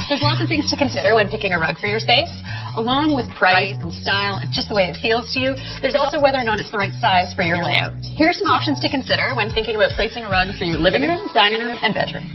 There's lots of things to consider when picking a rug for your space. Along with price and style and just the way it feels to you, there's also whether or not it's the right size for your layout. Here are some options to consider when thinking about placing a rug for your living room, dining room, and bedroom.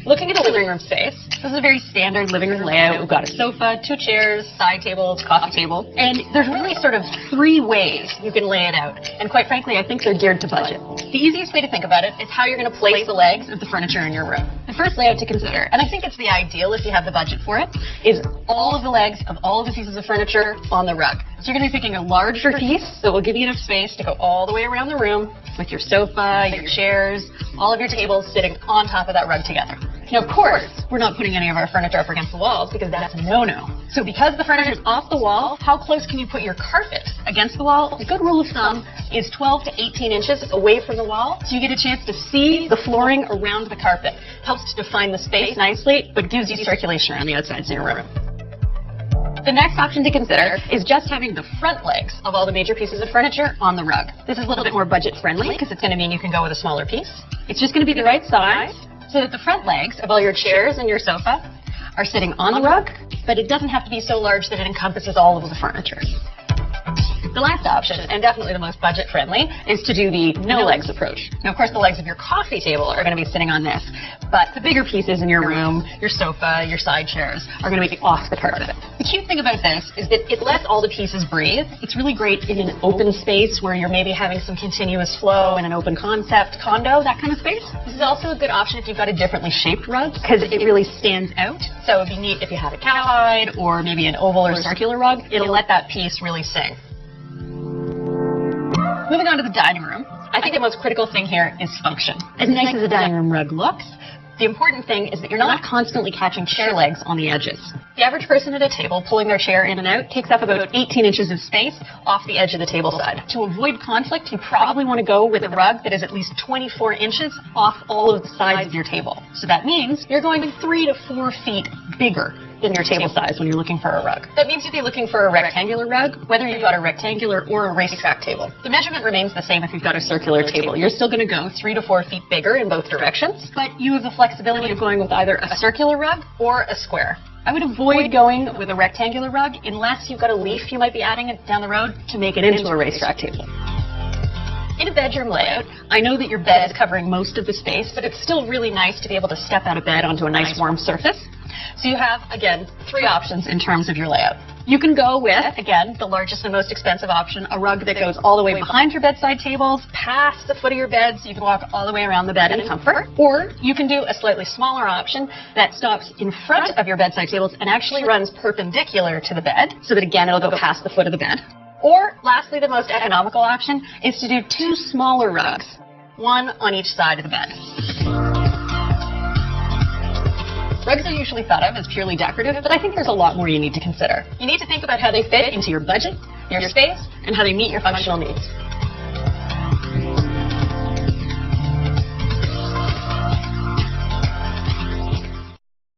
Looking at a living room space, this is a very standard living room layout. We've got a sofa, 2 chairs, side table, coffee table, and there's really sort of 3 ways you can lay it out. And quite frankly, I think they're geared to budget. The easiest way to think about it is how you're going to place the legs of the furniture in your room. The first layout to consider, and I think it's the ideal if you have the budget for it, is all of the legs of all of the pieces of furniture on the rug. So you're going to be picking a larger piece that will give you enough space to go all the way around the room with your sofa, your chairs, all of your tables sitting on top of that rug together. Now, of course, we're not putting any of our furniture up against the walls because that's a no-no. So because the furniture is off the wall, how close can you put your carpet against the wall? A good rule of thumb is 12 to 18 inches away from the wall, so you get a chance to see the flooring around the carpet. Helps to define the space nicely, but gives you circulation around the outsides of your room. The next option to consider is just having the front legs of all the major pieces of furniture on the rug. This is a little bit more budget friendly because it's going to mean you can go with a smaller piece. It's just going to be the right size so that the front legs of all your chairs and your sofa are sitting on the rug, but it doesn't have to be so large that it encompasses all of the furniture. The last option, and definitely the most budget friendly, is to do the no legs approach. Now, of course, the legs of your coffee table are going to be sitting on this, but the bigger pieces in your room, your sofa, your side chairs, are going to be off the carpet. The cute thing about this is that it lets all the pieces breathe. It's really great in an open space where you're maybe having some continuous flow in an open concept condo, that kind of space. This is also a good option if you've got a differently shaped rug because it really stands out. So it'd be neat if you had a cowhide or maybe an oval or circular rug. It'll let that piece really sing. Moving on to the dining room, I think the most critical thing here is function. As nice as a dining room rug looks, the important thing is that you're not constantly catching chair legs on the edges. The average person at a table pulling their chair in and out takes up about 18 inches of space off the edge of the table side. To avoid conflict, you probably want to go with a rug that is at least 24 inches off all of the sides of your table. So that means you're going 3 to 4 feet bigger than your table size when you're looking for a rug. That means you'd be looking for a rectangular rug, whether you've got a rectangular or a racetrack table. The measurement remains the same if you've got a circular table. You're still going to go 3 to 4 feet bigger in both directions, but you have the flexibility of going with either a circular rug or a square. I would avoid going with a rectangular rug unless you've got a leaf you might be adding it down the road to make it into a racetrack table. In a bedroom layout, I know that your bed is covering most of the space, but it's still really nice to be able to step out of bed onto a nice warm surface. So you have, again, 3 options in terms of your layout. You can go with, again, the largest and most expensive option, a rug that goes all the way behind your bedside tables, past the foot of your bed, so you can walk all the way around the bed in comfort. Or you can do a slightly smaller option that stops in front of your bedside tables and actually runs perpendicular to the bed, so that, again, it'll go past the foot of the bed. Or, lastly, the most economical option is to do 2 smaller rugs, 1 on each side of the bed. Rugs are usually thought of as purely decorative, but I think there's a lot more you need to consider. You need to think about how they fit into your budget, your space, and how they meet your functional needs.